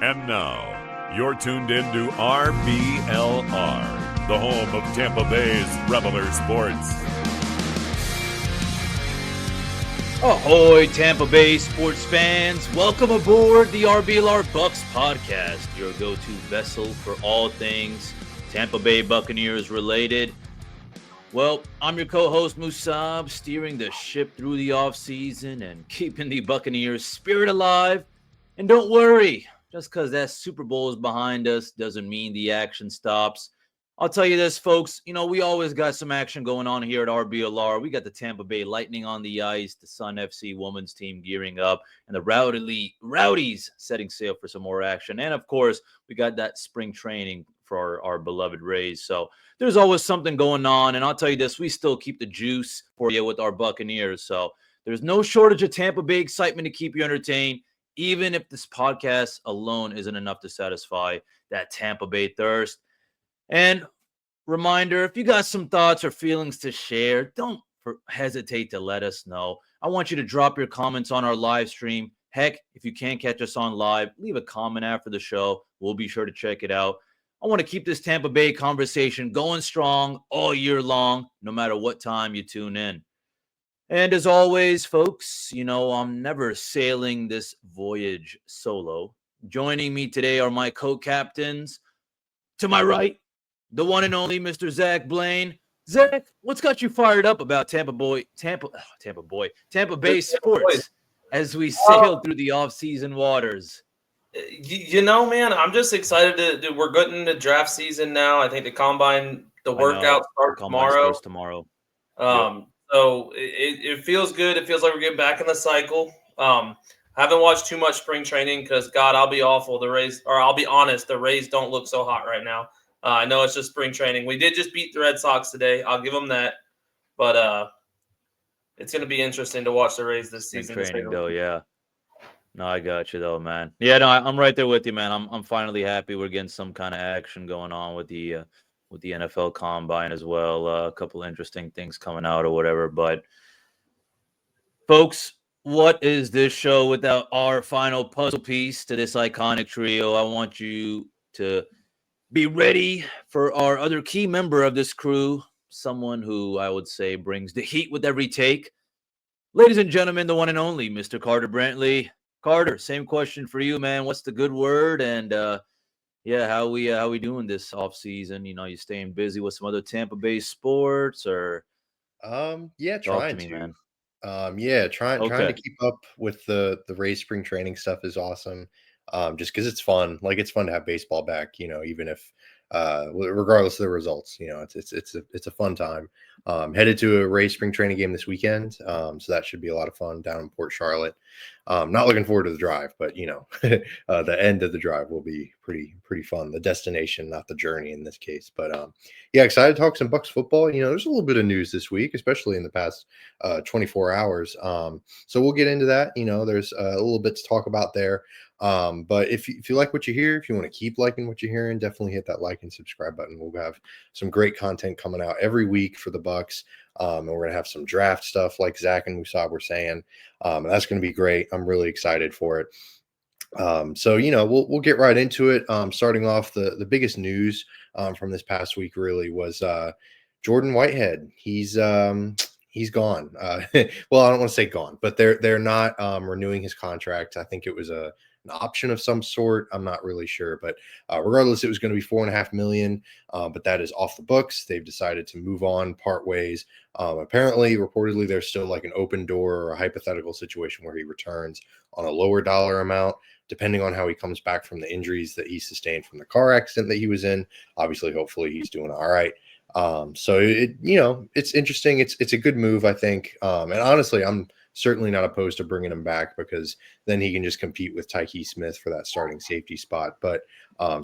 And now, you're tuned in to RBLR, the home of Tampa Bay's RBLR Sports. Ahoy, Tampa Bay sports fans. Welcome aboard the RBLR Bucs podcast, your go-to vessel for all things Tampa Bay Buccaneers related. Well, I'm your co-host, Musab, steering the ship through the offseason and keeping the Buccaneers spirit alive. And don't worry, just because that Super Bowl is behind us doesn't mean the action stops. I'll tell you this, folks. We always got some action going on here at RBLR. We got the Tampa Bay Lightning on the ice, the Sun FC women's team gearing up, and the Rowdies setting sail for some more action. And, of course, we got that spring training for our beloved Rays. So there's always something going on. And I'll tell you this, we still keep the juice for you with our Buccaneers. So there's no shortage of Tampa Bay excitement to keep you entertained, even if this podcast alone isn't enough to satisfy that Tampa Bay thirst. And reminder, if you got some thoughts or feelings to share, don't hesitate to let us know. I want you to drop your comments on our live stream. Heck, if you can't catch us on live, leave a comment after the show. We'll be sure to check it out. I want to keep this Tampa Bay conversation going strong all year long, no matter what time you tune in. And as always, folks, I'm never sailing this voyage solo. Joining me today are my co-captains. To my right, the one and only Mr. Zach Blaine. Zach, what's got you fired up about Tampa Bay sports as we sail through the off-season waters? Man, I'm just excited we're getting into draft season now. I think the combine, the workout starts tomorrow. So it feels good. It feels like we're getting back in the cycle. I haven't watched too much spring training because, God, I'll be awful. I'll be honest, the Rays don't look so hot right now. I know it's just spring training. We did just beat the Red Sox today. I'll give them that. But it's going to be interesting to watch the Rays this season. Training, though, yeah. No, I got you, though, man. Yeah, no, I'm right there with you, man. I'm finally happy we're getting some kind of action going on with the NFL Combine as well. A couple interesting things coming out or whatever. But, folks, what is this show without our final puzzle piece to this iconic trio? I want you to be ready for our other key member of this crew, someone who I would say brings the heat with every take. Ladies and gentlemen, the one and only Mr. Carter Brantley. Carter, same question for you, man. What's the good word? And how we doing this off season? You staying busy with some other Tampa Bay sports or? Trying to, man. Trying to keep up with the Rays spring training stuff is awesome. Just because it's fun. Like, it's fun to have baseball back, even if regardless of the results, it's a fun time. Headed to a Rays spring training game this weekend. So that should be a lot of fun down in Port Charlotte. Not looking forward to the drive, but the end of the drive will be pretty fun. The destination, not the journey in this case. But excited to talk some Bucs football. There's a little bit of news this week, especially in the past 24 hours. So we'll get into that. There's a little bit to talk about there. But if you like what you hear, if you want to keep liking what you're hearing, definitely hit that like and subscribe button. We'll have some great content coming out every week for the Bucs. And we're going to have some draft stuff like Zach and Musab were saying. That's going to be great. I'm really excited for it. So we'll get right into it. Starting off, the biggest news from this past week really was Jordan Whitehead. He's gone. Well, I don't want to say gone, but they're not renewing his contract. I think it was an option of some sort. I'm not really sure, but regardless, it was going to be $4.5 million. But that is off the books. They've decided to move on, part ways. Apparently, reportedly, there's still like an open door or a hypothetical situation where he returns on a lower dollar amount, depending on how he comes back from the injuries that he sustained from the car accident that he was in. Obviously, hopefully, he's doing all right. So it's interesting. It's a good move, I think. And honestly, I'm certainly not opposed to bringing him back because then he can just compete with Tyke Smith for that starting safety spot. But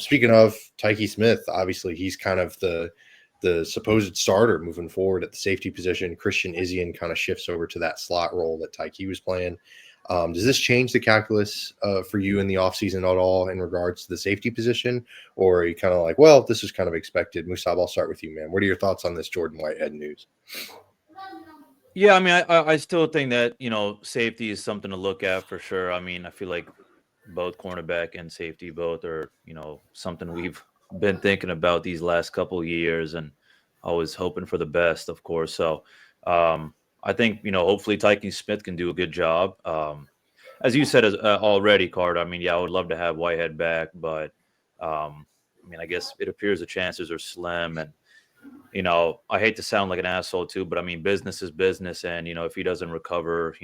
speaking of Tyke Smith, obviously he's kind of the supposed starter moving forward at the safety position. Christian Izien kind of shifts over to that slot role that Tyke was playing. Does this change the calculus for you in the offseason at all in regards to the safety position? Or are you kind of like, well, this is kind of expected? Musab, I'll start with you, man. What are your thoughts on this Jordan Whitehead news? Yeah, I mean, I still think that, safety is something to look at for sure. I mean, I feel like both cornerback and safety, both are, something we've been thinking about these last couple of years and always hoping for the best, of course. So I think, hopefully Tyke Smith can do a good job. As you said already, Card, I mean, yeah, I would love to have Whitehead back, but I guess it appears the chances are slim. And, I hate to sound like an asshole too, but I mean, business is business. And, if he doesn't recover,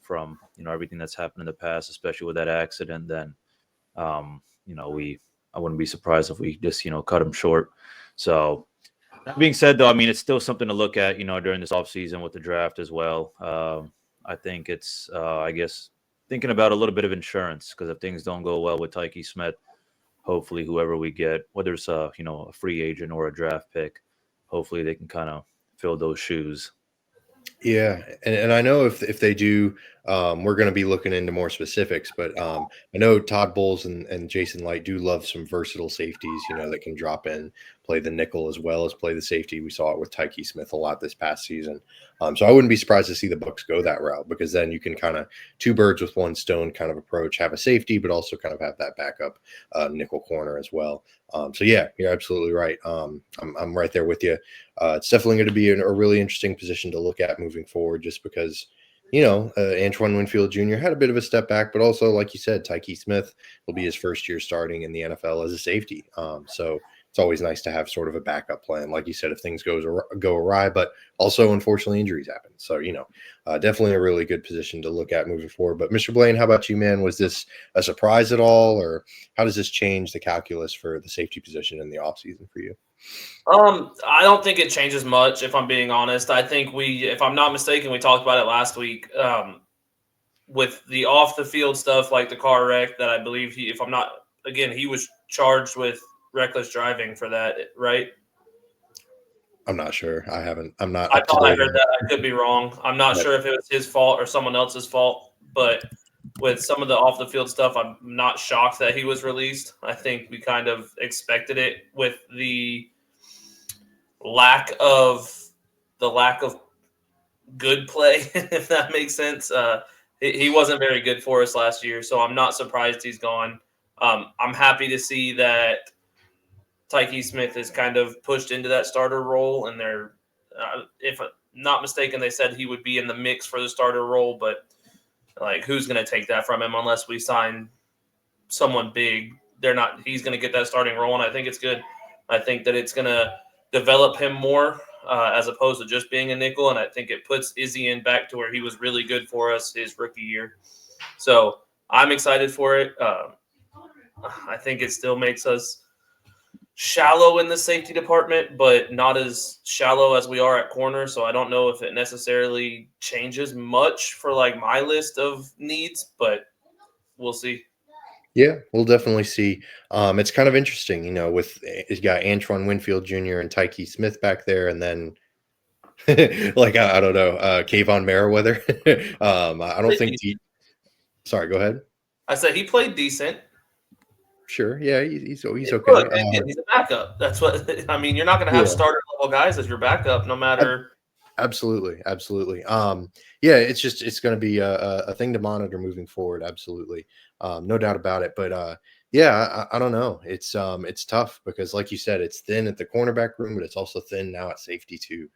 from, everything that's happened in the past, especially with that accident, then, I wouldn't be surprised if we just, cut him short. So that being said, though, I mean, it's still something to look at, during this offseason with the draft as well. I think it's, I guess, thinking about a little bit of insurance, because if things don't go well with Tyke Smith, hopefully whoever we get, whether it's a free agent or a draft pick, hopefully they can kind of fill those shoes. Yeah, and I know if they do, we're going to be looking into more specifics, but I know Todd Bowles and Jason Light do love some versatile safeties, that can drop in, play the nickel as well as play the safety. We saw it with Tyke Smith a lot this past season. So I wouldn't be surprised to see the Bucs go that route, because then you can kind of two birds with one stone kind of approach, have a safety, but also kind of have that backup nickel corner as well. So yeah, you're absolutely right. I'm right there with you. It's definitely going to be a really interesting position to look at moving forward, just because, Antoine Winfield Jr. had a bit of a step back, but also, like you said, Tyke Smith will be his first year starting in the NFL as a safety. So it's always nice to have sort of a backup plan, like you said, if things go awry, but also, unfortunately, injuries happen. So, definitely a really good position to look at moving forward. But Mr. Blaine, how about you, man? Was this a surprise at all, or how does this change the calculus for the safety position in the offseason for you? I don't think it changes much, if I'm being honest. I think if I'm not mistaken, we talked about it last week, with the off the field stuff, like the car wreck that I believe he was charged with reckless driving for that, right? I'm not sure. I thought I heard that. I could be wrong. I'm not sure if it was his fault or someone else's fault, but with some of the off the field stuff, I'm not shocked that he was released. I think we kind of expected it with the lack of good play, if that makes sense. He wasn't very good for us last year, so I'm not surprised he's gone. I'm happy to see that Tyke Smith is kind of pushed into that starter role, and they're, if I'm not mistaken, they said he would be in the mix for the starter role, but who's going to take that from him unless we sign someone big? He's going to get that starting role, and I think it's good. I think that it's going to develop him more as opposed to just being a nickel, and I think it puts Izzy in back to where he was really good for us his rookie year. So I'm excited for it. I think it still makes us shallow in the safety department, but not as shallow as we are at corner. So I don't know if it necessarily changes much for my list of needs, but we'll see. Yeah, we'll definitely see. It's kind of interesting, you got Antoine Winfield Jr. and Tyke Smith back there, and then I don't know, Kayvon Merriweather. I don't think. Sorry, go ahead. I said he played decent. Sure. Yeah, he's okay. Look, he's a backup. That's what I mean. You're not going to have starter level guys as your backup, no matter. Absolutely. Yeah, it's going to be a thing to monitor moving forward. Absolutely, no doubt about it. But yeah, I don't know. It's tough because, like you said, it's thin at the cornerback room, but it's also thin now at safety too.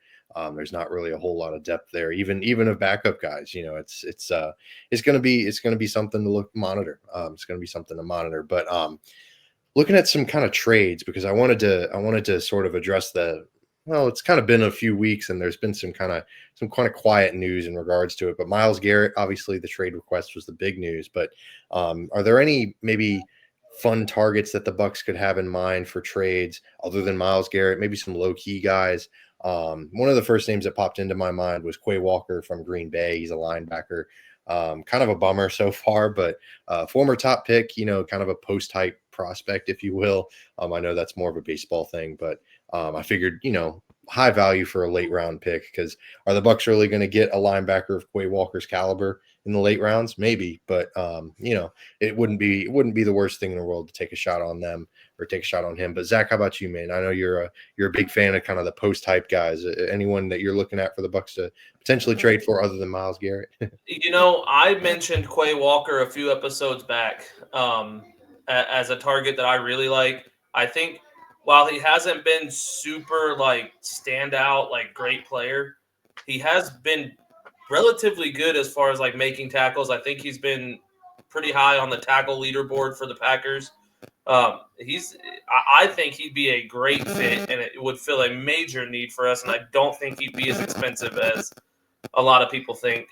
There's not really a whole lot of depth there, even of backup guys. It's going to be something to monitor. It's going to be something to monitor. But looking at some kind of trades, because I wanted to sort of address it's kind of been a few weeks and there's been some kind of quiet news in regards to it. But Myles Garrett, obviously the trade request was the big news. But are there any maybe fun targets that the Bucs could have in mind for trades other than Myles Garrett? Maybe some low key guys. One of the first names that popped into my mind was Quay Walker from Green Bay. He's a linebacker. Kind of a bummer so far, but former top pick, kind of a post-hype prospect, if you will. I know that's more of a baseball thing, but I figured, high value for a late round pick, because are the Bucs really going to get a linebacker of Quay Walker's caliber in the late rounds? Maybe, but it wouldn't be the worst thing in the world to take a shot on them or take a shot on him. But Zach, how about you, man? I know you're a big fan of kind of the post-hype guys. Anyone that you're looking at for the Bucs to potentially trade for other than Myles Garrett? I mentioned Quay Walker a few episodes back. as a target that I really like. I think while he hasn't been super like standout, like great player, he has been relatively good as far as like making tackles. I think he's been pretty high on the tackle leaderboard for the Packers. I think he'd be a great fit, and it would fill a major need for us. And I don't think he'd be as expensive as a lot of people think.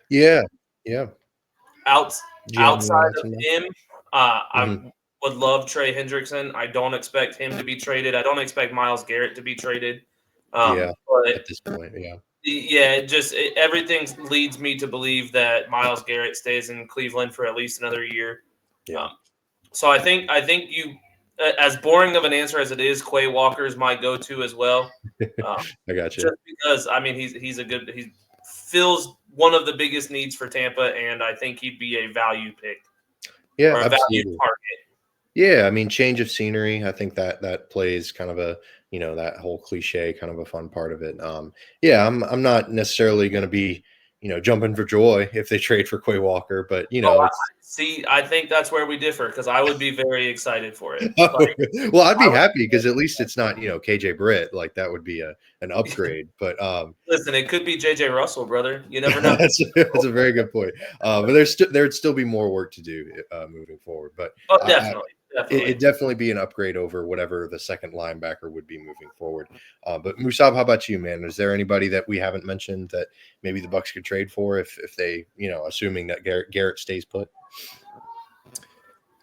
Yeah. Outside of him, I would love Trey Hendrickson. I don't expect him to be traded. I don't expect Myles Garrett to be traded. But at this point, everything leads me to believe that Myles Garrett stays in Cleveland for at least another year. So I think you, as boring of an answer as it is, Quay Walker is my go-to as well. I got you. Just because he fills one of the biggest needs for Tampa, and I think he'd be a value pick. Yeah, or a absolutely. value target. Yeah, I mean, change of scenery. I think that plays kind of a, that whole cliche, kind of a fun part of it. I'm not necessarily going to be, jumping for joy if they trade for Quay Walker, but I think that's where we differ, because I would be very excited for it. Well, I'd be happy because at least it's not, KJ Britt. Like that would be an upgrade. But listen, it could be JJ Russell, brother. You never know. That's a very good point. But there'd still be more work to do moving forward. But definitely. It'd definitely be an upgrade over whatever the second linebacker would be moving forward. But Musab, how about you, man? Is there anybody that we haven't mentioned that maybe the Bucs could trade for if they, assuming that Garrett stays put?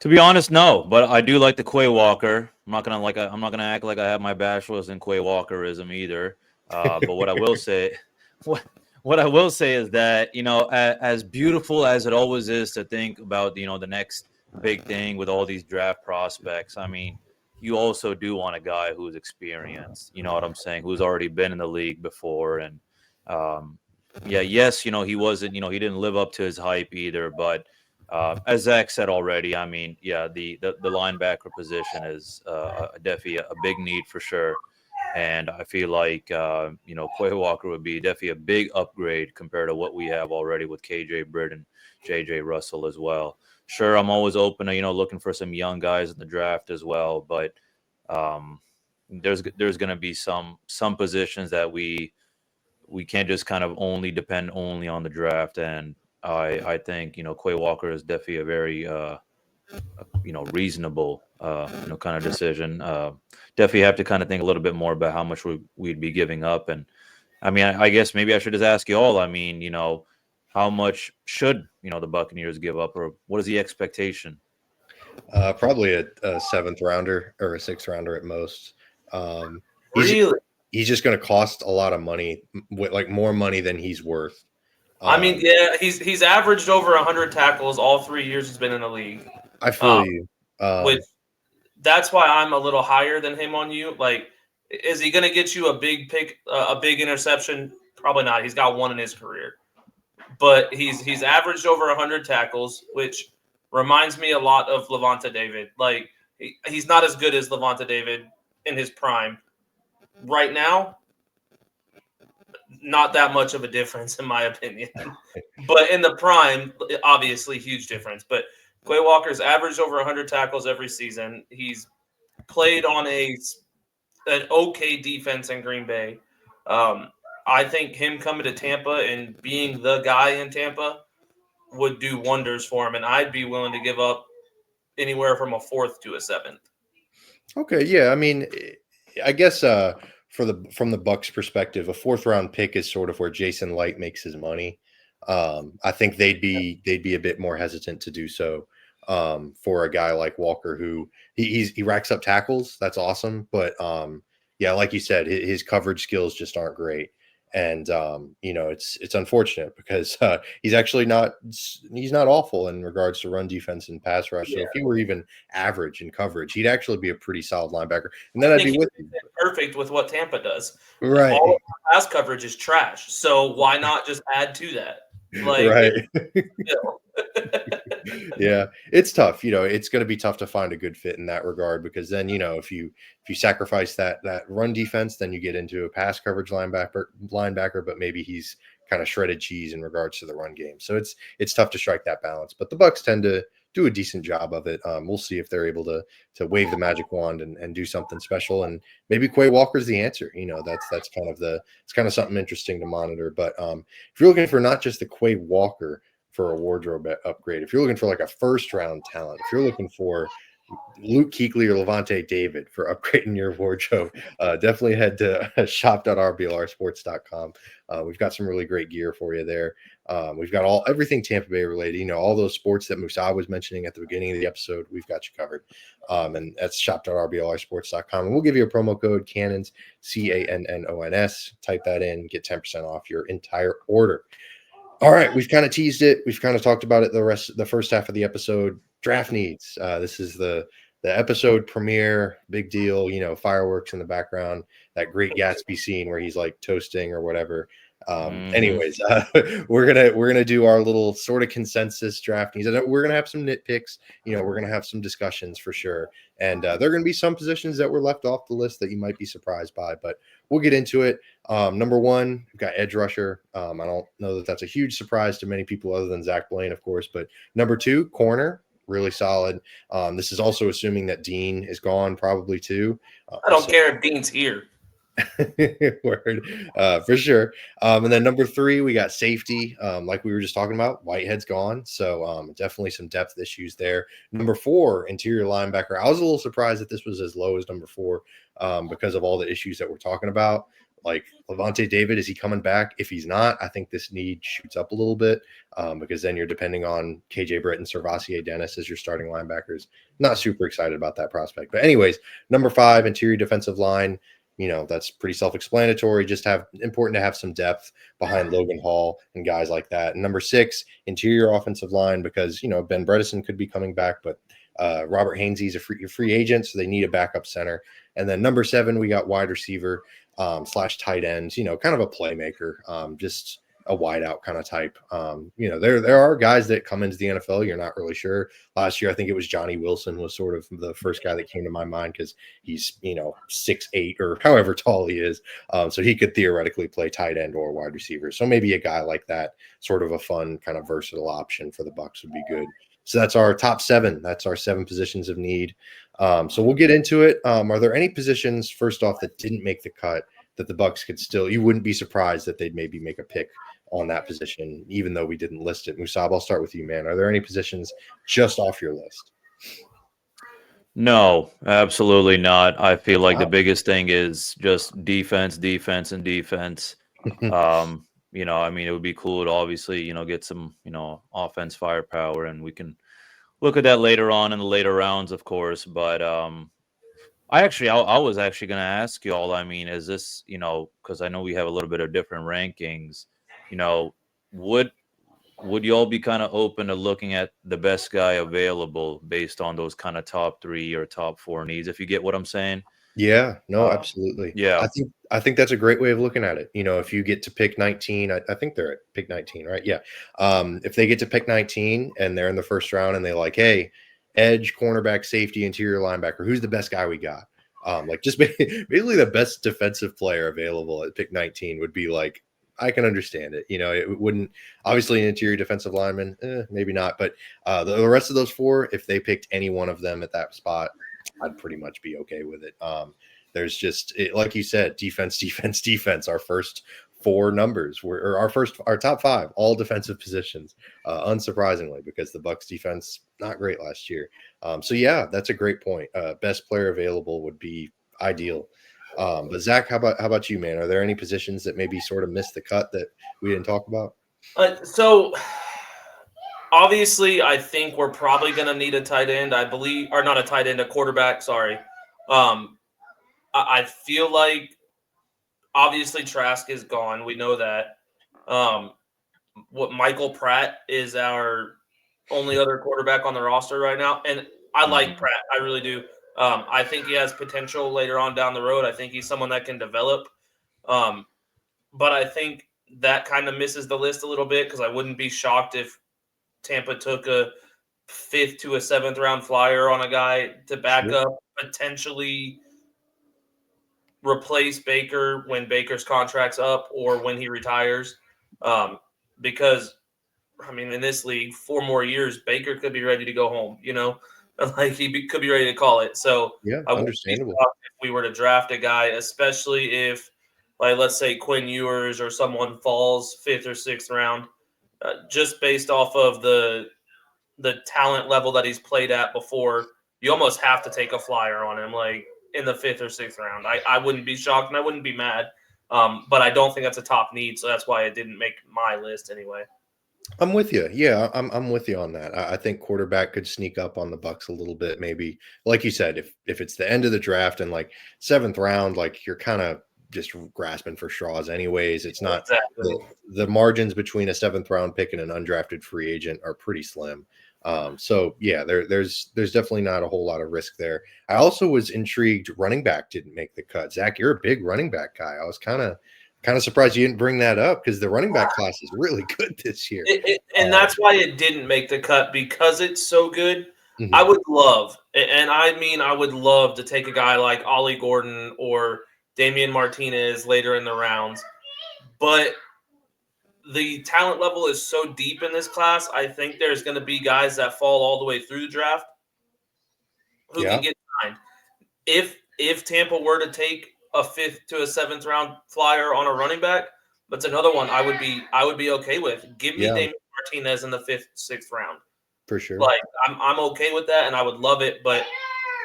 To be honest, no. But I do like the Quay Walker. I'm not gonna act like I have my bachelor's in Quay Walkerism either. But what I will say, what I will say is that as beautiful as it always is to think about the next big thing with all these draft prospects, I mean, you also do want a guy who's experienced, you know what I'm saying, who's already been in the league before. And he wasn't, he didn't live up to his hype either. But as Zach said already, I mean, the linebacker position is definitely a big need for sure. And I feel like, Quay Walker would be definitely a big upgrade compared to what we have already with KJ Britt and JJ Russell as well. Sure, I'm always open to, looking for some young guys in the draft as well. But there's going to be some positions that we can't just kind of depend only on the draft. And I think, Quay Walker is definitely a very, reasonable, kind of decision. Definitely have to kind of think a little bit more about how much we'd be giving up. And I mean, I guess maybe I should just ask you all, I mean, how much should, the Buccaneers give up, or what is the expectation? Probably a seventh rounder or a sixth rounder at most. Really? He's just going to cost a lot of money, like more money than he's worth. I mean, yeah, he's averaged over 100 tackles all 3 years he's been in the league. I feel you. Which that's why I'm a little higher than him on you. Like, is he going to get you a big pick, a big interception? Probably not. He's got one in his career. But he's averaged over 100 tackles, which reminds me a lot of Lavonte David. Like, he's not as good as Lavonte David in his prime. Right now, not that much of a difference, in my opinion. But in the prime, obviously, huge difference. But Quay Walker's averaged over 100 tackles every season. He's played on an okay defense in Green Bay. I think him coming to Tampa and being the guy in Tampa would do wonders for him, and I'd be willing to give up anywhere from a fourth to a seventh. Okay, yeah. I mean, I guess from the Bucs perspective, a fourth round pick is sort of where Jason Light makes his money. I think they'd be a bit more hesitant to do so for a guy like Walker, who he racks up tackles. That's awesome, but like you said, his coverage skills just aren't great. And it's unfortunate because he's actually not awful in regards to run defense and pass rush. So if he were even average in coverage, he'd actually be a pretty solid linebacker. And then I'd be with you. Perfect with what Tampa does. Right. All of the pass coverage is trash. So why not just add to that? Like, right. Yeah, it's tough. It's going to be tough to find a good fit in that regard, because then, if you sacrifice that run defense, then you get into a pass coverage linebacker, but maybe he's kind of shredded cheese in regards to the run game. So it's tough to strike that balance. But the Bucs tend to do a decent job of it. We'll see if they're able to wave the magic wand and do something special. And maybe Quay Walker's the answer. That's kind of it's kind of something interesting to monitor. But if you're looking for not just the Quay Walker for a wardrobe upgrade, if you're looking for like a first round talent, if you're looking for Luke Kuechly or Levante David for upgrading your wardrobe, definitely head to shop.rblrsports.com. We've got some really great gear for you there. We've got everything Tampa Bay related, all those sports that Musa was mentioning at the beginning of the episode, we've got you covered. And that's shop.rblrsports.com. And we'll give you a promo code Cannons, CANNONS. Type that in, get 10% off your entire order. All right, we've kind of teased it. We've kind of talked about it the first half of the episode. Draft needs. This is the episode premiere, big deal. Fireworks in the background. That great Gatsby scene where he's like toasting or whatever. Anyways, we're gonna do our little sort of consensus draft needs. We're gonna have some nitpicks. We're gonna have some discussions for sure. And there are gonna be some positions that were left off the list that you might be surprised by, but we'll get into it. Number one, we've got edge rusher. I don't know that that's a huge surprise to many people other than Zach Blaine, of course. But number two, corner, really solid. This is also assuming that Dean is gone, probably too. I don't care if Dean's here. Word, for sure. And then number three, we got safety. Like we were just talking about, Whitehead's gone, so definitely some depth issues there. Number four, interior linebacker. I was a little surprised that this was as low as number four, because of all the issues that we're talking about. Like Levante David, is he coming back? If he's not, I think this need shoots up a little bit, because then you're depending on KJ Britt and Servassier Dennis as your starting linebackers. Not super excited about that prospect. But anyways, number five, interior defensive line. That's pretty self-explanatory. Just important to have some depth behind Logan Hall and guys like that. And number six, interior offensive line, because, Ben Bredesen could be coming back, but Robert Hainsey's a free agent, so they need a backup center. And then number seven, we got wide receiver / tight ends, kind of a playmaker, just a wideout kind of type. There are guys that come into the NFL, you're not really sure. Last year, I think it was Johnny Wilson was sort of the first guy that came to my mind because he's, 6'8" or however tall he is. So he could theoretically play tight end or wide receiver. So maybe a guy like that, sort of a fun kind of versatile option for the Bucs would be good. So that's our top seven. That's our 7 positions of need. So we'll get into it. Are there any positions, first off, that didn't make the cut that the Bucs could still, you wouldn't be surprised that they'd maybe make a pick on that position, even though we didn't list it? Musab, I'll start with you, man. Are there any positions just off your list? No, absolutely not. I feel like the biggest thing is just defense, and defense. It would be cool to obviously, get some, offense firepower, and we can look at that later on in the later rounds, of course. But I was actually going to ask you all, is this, because I know we have a little bit of different rankings, would you all be kind of open to looking at the best guy available based on those kind of top 3 or top 4 needs, if you get what I'm saying? Yeah, no, absolutely. Yeah. I think that's a great way of looking at it. If you get to pick 19, I think they're at pick 19, right? Yeah. If they get to pick 19 and they're in the first round and they like, hey, edge, cornerback, safety, interior linebacker, who's the best guy we got? Just basically the best defensive player available at pick 19 would be like, I can understand it. It wouldn't, obviously an interior defensive lineman, maybe not, but the rest of those 4, if they picked any one of them at that spot, I'd pretty much be okay with it. There's just, like you said, defense. Our first 4 numbers were our top 5, all defensive positions, unsurprisingly, because the Bucs defense, not great last year. So yeah, that's a great point. Best player available would be ideal. But Zach, how about you, man? Are there any positions that maybe sort of missed the cut that we didn't talk about? So obviously, I think we're probably going to need a tight end, I believe, or not a tight end, a quarterback. Sorry. I feel like obviously Trask is gone. We know that. Michael Pratt is our only other quarterback on the roster right now, and I like Pratt. I really do. I think he has potential later on down the road. I think he's someone that can develop. But I think that kind of misses the list a little bit, because I wouldn't be shocked if Tampa took a 5th to a 7th round flyer on a guy to back up, potentially replace Baker when Baker's contract's up or when he retires. Because I mean, in this league, 4 more years, Baker could be ready to go home, like could be ready to call it. So Yeah, I wouldn't be understandable. shocked if we were to draft a guy, especially if, like, let's say Quinn Ewers or someone falls 5th or 6th round, just based off of the talent level that he's played at before. You almost have to take a flyer on him, like in the 5th or 6th round. I wouldn't be shocked and I wouldn't be mad, but I don't think that's a top need, so that's why it didn't make my list anyway. I'm with you. Yeah, I'm with you on that. I think quarterback could sneak up on the Bucs a little bit, maybe. Like you said, if it's the end of the draft and like 7th round, like you're kind of just grasping for straws anyways. It's not exactly. the margins between a 7th round pick and an undrafted free agent are pretty slim. So yeah, there's definitely not a whole lot of risk there. I also was intrigued running back didn't make the cut. Zach, you're a big running back guy. I was kind of surprised you didn't bring that up because the running back class is really good this year. And that's why it didn't make the cut, because it's so good. Mm-hmm. I would love, and I mean I would love to take a guy like Ollie Gordon or Damian Martinez later in the rounds. But the talent level is so deep in this class, I think there's going to be guys that fall all the way through the draft who can get signed. If Tampa were to take a 5th to a 7th round flyer on a running back, that's another one I would be okay with. Give me Damian Martinez in the 5th, 6th round. For sure. Like I'm okay with that and I would love it, but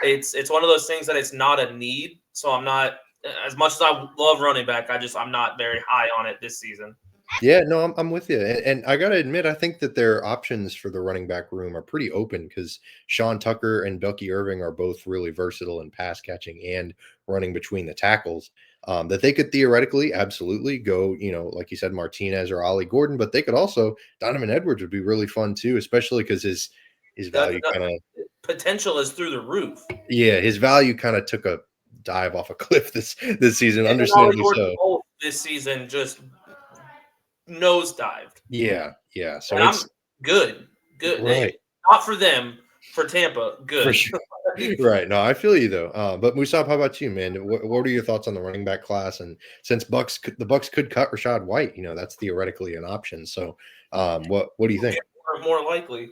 it's one of those things that it's not a need. So I'm not, as much as I love running back, I'm not very high on it this season. Yeah, no, I'm with you. And I got to admit, I think that their options for the running back room are pretty open because Sean Tucker and Bucky Irving are both really versatile in pass catching and running between the tackles. That they could theoretically absolutely go, like you said, Martinez or Ollie Gordon, but they could also, Donovan Edwards would be really fun too, especially because his value kind of potential is through the roof. Yeah, his value kind of took a dive off a cliff this season, understandably so. This season just nosedived. Yeah. So and I'm good. Right. Not for them, for Tampa, good. For sure. Right. No, I feel you though. But Musab, how about you, man? What are your thoughts on the running back class? And since the Bucs could cut Rachaad White, that's theoretically an option. So, what do you think? More likely.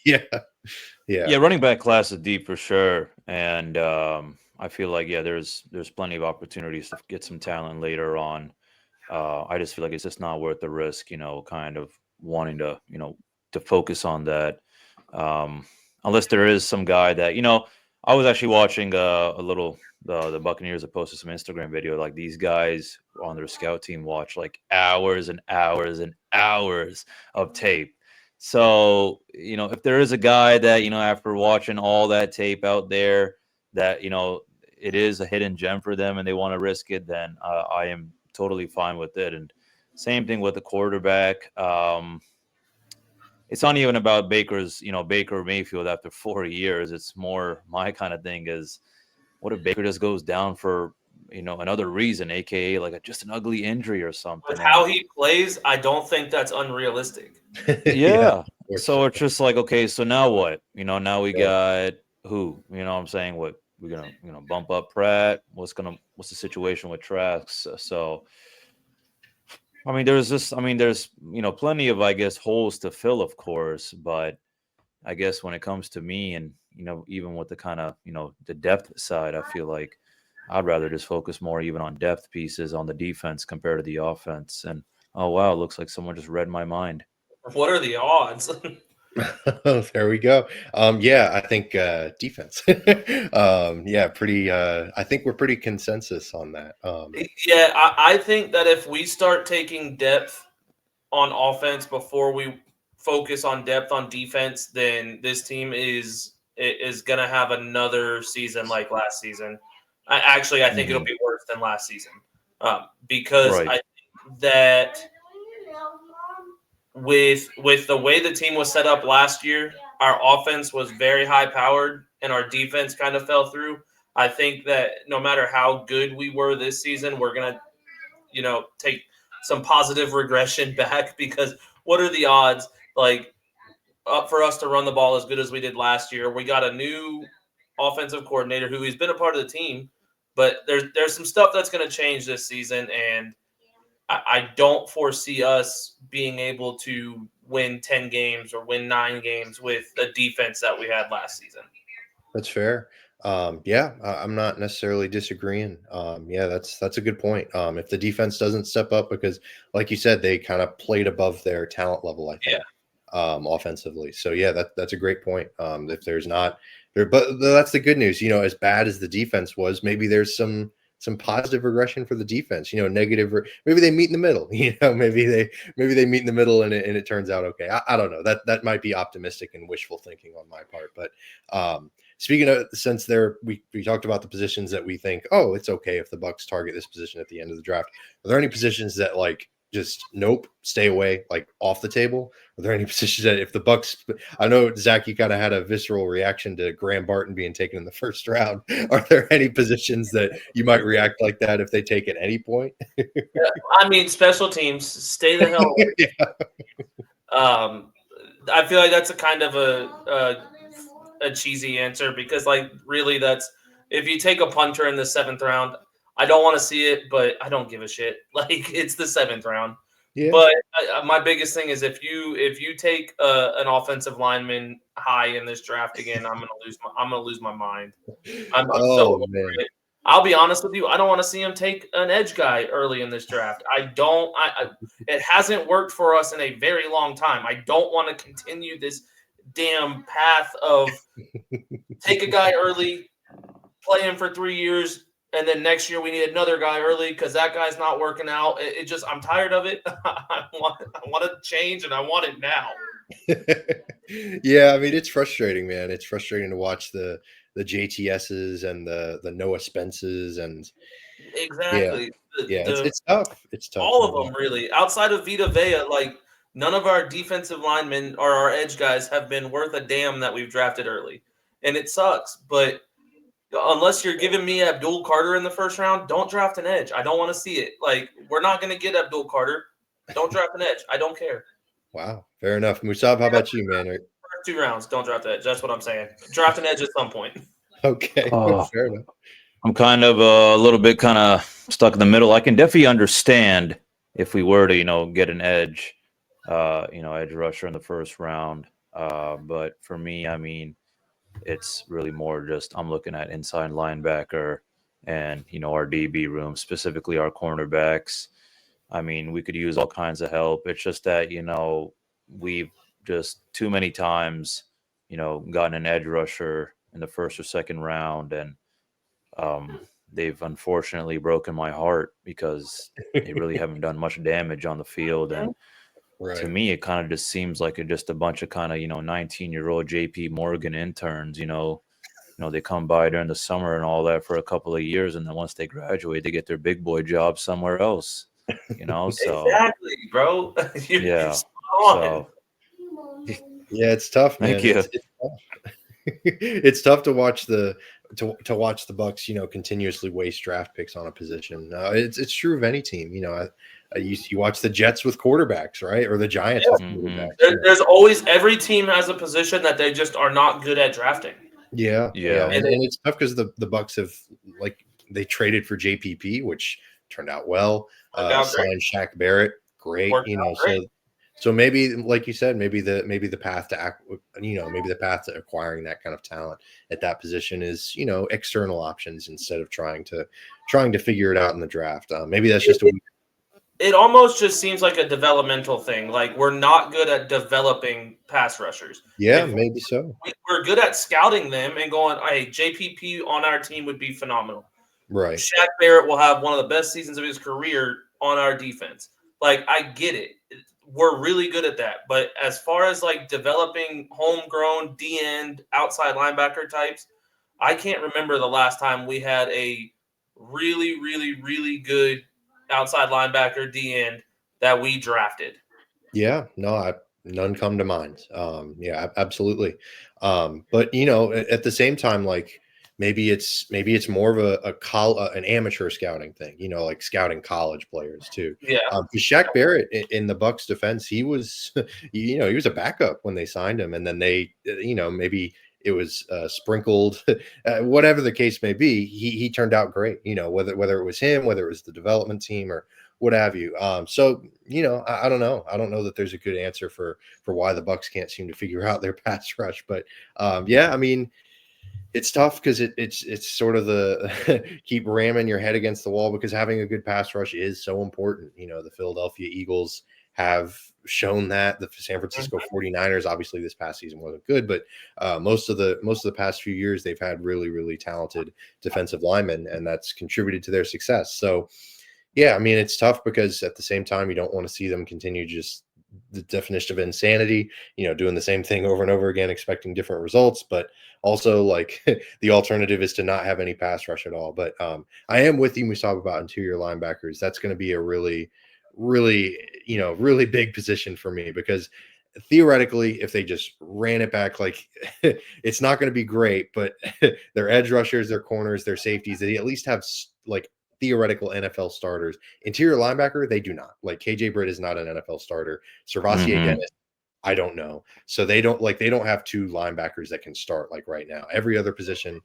Yeah. Running back class is deep for sure, and I feel like there's plenty of opportunities to get some talent later on. I just feel like it's just not worth the risk, kind of wanting to, to focus on that. Unless there is some guy that, I was actually watching a little, the Buccaneers have posted some Instagram video, like these guys on their scout team watch like hours and hours and hours of tape. So, if there is a guy that, after watching all that tape out there that, it is a hidden gem for them and they want to risk it, then I am totally fine with it. And same thing with the quarterback. It's not even about Baker Mayfield after 4 years. It's more my kind of thing is, what if Baker just goes down for, another reason, aka like just an ugly injury or something. With how he plays, I don't think that's unrealistic. Yeah. So it's just like, okay, so now what? Now we got who? I'm saying, what we're gonna, bump up Pratt. What's the situation with Trask? So I mean, there's plenty of, I guess, holes to fill, of course, but I guess when it comes to me and, even with the kind of, the depth side, I feel like I'd rather just focus more even on depth pieces on the defense compared to the offense. And, oh, wow, it looks like someone just read my mind. What are the odds? There we go. I think defense. Pretty. I think we're pretty consensus on that. I think that if we start taking depth on offense before we focus on depth on defense, then this team is going to have another season like last season. I think it'll be worse than last season because I think that with the way the team was set up last year, our offense was very high powered and our defense kind of fell through. I think that no matter how good we were this season, we're going to, take some positive regression back, because what are the odds for us to run the ball as good as we did last year? We got a new offensive coordinator who has been a part of the team, but there's some stuff that's going to change this season, and I don't foresee us being able to win 10 games or win 9 games with the defense that we had last season. That's fair. I'm not necessarily disagreeing. That's a good point. If the defense doesn't step up, because like you said, they kind of played above their talent level, I think, offensively. So yeah, that's a great point. If there's not there, but that's the good news. As bad as the defense was, maybe there's some positive regression for the defense. Negative, maybe they meet in the middle. Maybe they meet in the middle and it turns out okay. I don't know. That might be optimistic and wishful thinking on my part, but speaking of, since we talked about the positions that we think, oh, it's okay if the Bucs target this position at the end of the draft. Are there any positions that just nope, stay away, off the table? Are there any positions that if the Bucs, I know Zach, you kind of had a visceral reaction to Graham Barton being taken in the first round. Are there any positions that you might react like that if they take at any point? Special teams, stay the hell away. I feel like that's a kind of a cheesy answer because really that's if you take a punter in the 7th round, I don't want to see it, but I don't give a shit. It's the 7th round. Yeah. But my biggest thing is if you take an offensive lineman high in this draft again, I'm gonna lose my mind. I'll be honest with you. I don't want to see him take an edge guy early in this draft. It hasn't worked for us in a very long time. I don't want to continue this damn path of take a guy early, play him for 3 years, and then next year we need another guy early because that guy's not working out. I'm tired of it. I want to change, and I want it now. Yeah, it's frustrating, man. It's frustrating to watch the JTSs and the Noah Spences and exactly. It's tough. It's tough. All of them really. Outside of Vita Vea, none of our defensive linemen or our edge guys have been worth a damn that we've drafted early, and it sucks. But unless you're giving me Abdul Carter in the first round, don't draft an edge. I don't want to see it. We're not going to get Abdul Carter. Don't draft an edge. I don't care. Wow. Fair enough. Musab, how about you, man? First 2 rounds, don't draft an edge. That's what I'm saying. Draft an edge at some point. Okay. Fair enough. I'm kind of a little bit stuck in the middle. I can definitely understand if we were to, get an edge, edge rusher in the first round. But for me, it's really more just I'm looking at inside linebacker and, our DB room, specifically our cornerbacks. We could use all kinds of help. It's just that, we've just too many times, gotten an edge rusher in the first or second round. And they've unfortunately broken my heart because they really haven't done much damage on the field. And to me, it kind of just seems like just a bunch of 19-year-old JP Morgan interns, they come by during the summer and all that for a couple of years. And then once they graduate, they get their big boy job somewhere else, so exactly, bro. Yeah. So yeah, it's tough, man. Thank you. It's tough. It's tough to watch the watch the Bucs, continuously waste draft picks on a position. It's true of any team. You watch the Jets with quarterbacks, right, or the Giants with quarterbacks. There's always every team has a position that they just are not good at drafting. Yeah. And it's tough because the Bucs have they traded for JPP, which turned out well. Signed Shaq Barrett, great. Great. So maybe, like you said, maybe the path to maybe the path to acquiring that kind of talent at that position is external options instead of trying to figure it out in the draft. Maybe that's just it almost just seems like a developmental thing. We're not good at developing pass rushers. Yeah, maybe so. We're good at scouting them and going, hey, JPP on our team would be phenomenal. Right. Shaq Barrett will have one of the best seasons of his career on our defense. I get it. We're really good at that. But as far as developing homegrown D-end outside linebacker types, I can't remember the last time we had a really, really, really good outside linebacker D-end that we drafted. Yeah, no, none come to mind. Yeah, absolutely. But at the same time, maybe it's more of an amateur scouting thing, scouting college players too. Yeah. Shaq Barrett in the Bucs defense, he was, he was a backup when they signed him, and then they, maybe it was sprinkled, whatever the case may be. He turned out great. Whether it was him, whether it was the development team or what have you. So I don't know. I don't know that there's a good answer for why the Bucs can't seem to figure out their pass rush. But yeah, I mean, it's tough because it's sort of the keep ramming your head against the wall, because having a good pass rush is so important. The Philadelphia Eagles have shown that. The San Francisco 49ers, obviously this past season wasn't good, but most of the past few years they've had really, really talented defensive linemen, and that's contributed to their success. So yeah, I mean, it's tough because at the same time you don't want to see them continue just the definition of insanity, doing the same thing over and over again, expecting different results. But also, like, the alternative is to not have any pass rush at all. But I am with you, Musab, about interior linebackers. That's going to be a really, really, really big position for me, because theoretically, if they just ran it back, like, it's not going to be great, but their edge rushers, their corners, their safeties, they at least have like theoretical NFL starters. Interior linebacker, they do not. Like, KJ Britt is not an NFL starter. Servassier Dennis, I don't know. So they don't have two linebackers that can start like right now. Every other position,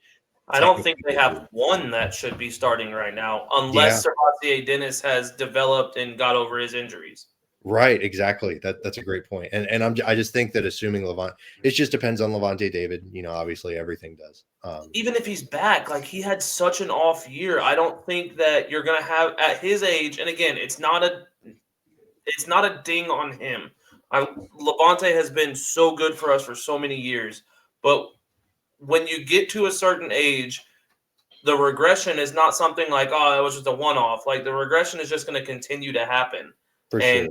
I don't think they have one that should be starting right now, unless Servassier Dennis has developed and got over his injuries. Right, exactly. That's a great point. And I just think that assuming it just depends on Levante David. Obviously everything does. Even if he's back, like, he had such an off year. I don't think that you're gonna have at his age. And again, it's not a ding on him. Levante has been so good for us for so many years, but when you get to a certain age, the regression is not something like, oh, it was just a one-off. Like, the regression is just going to continue to happen. For sure.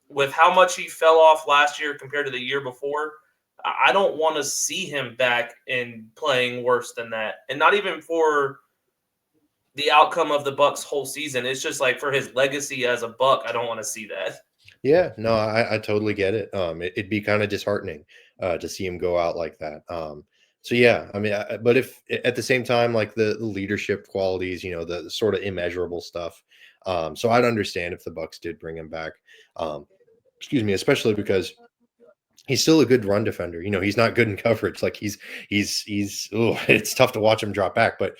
With how much he fell off last year compared to the year before, I don't want to see him back and playing worse than that. And not even for the outcome of the Bucs whole season. It's just like for his legacy as a Buck, I don't want to see that. Yeah, no, I totally get it. It'd be kind of disheartening to see him go out like that. So yeah, I mean, but if at the same time, like the leadership qualities, the sort of immeasurable stuff. So I'd understand if the Bucs did bring him back. Excuse me, especially because he's still a good run defender. He's not good in coverage. Like it's tough to watch him drop back, but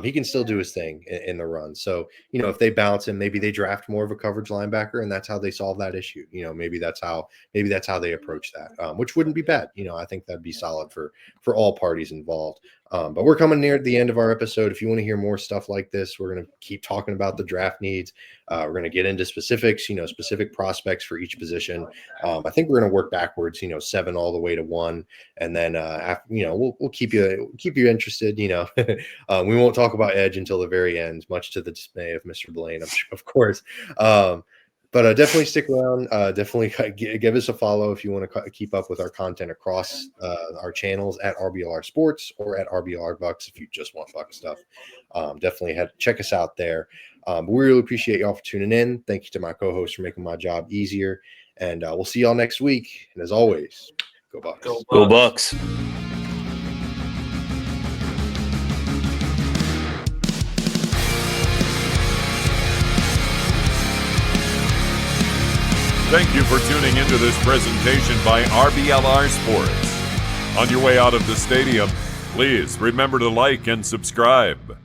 he can still do his thing in the run. So, if they bounce him, maybe they draft more of a coverage linebacker, and that's how they solve that issue. Maybe that's how they approach that, which wouldn't be bad. I think that'd be solid for all parties involved. But we're coming near the end of our episode. If you want to hear more stuff like this, we're going to keep talking about the draft needs. We're going to get into specifics, specific prospects for each position. I think we're going to work backwards, 7 all the way to 1. And then, we'll keep you interested. We won't talk about edge until the very end, much to the dismay of Mr. Blaine, of course. But definitely stick around. Definitely give us a follow if you want to keep up with our content across our channels at RBLR Sports or at RBLR Bucs if you just want Bucs stuff. Definitely check us out there. We really appreciate y'all for tuning in. Thank you to my co-host for making my job easier. And we'll see y'all next week. And as always, go Bucs. Go Bucs. Thank you for tuning into this presentation by RBLR Sports. On your way out of the stadium, please remember to like and subscribe.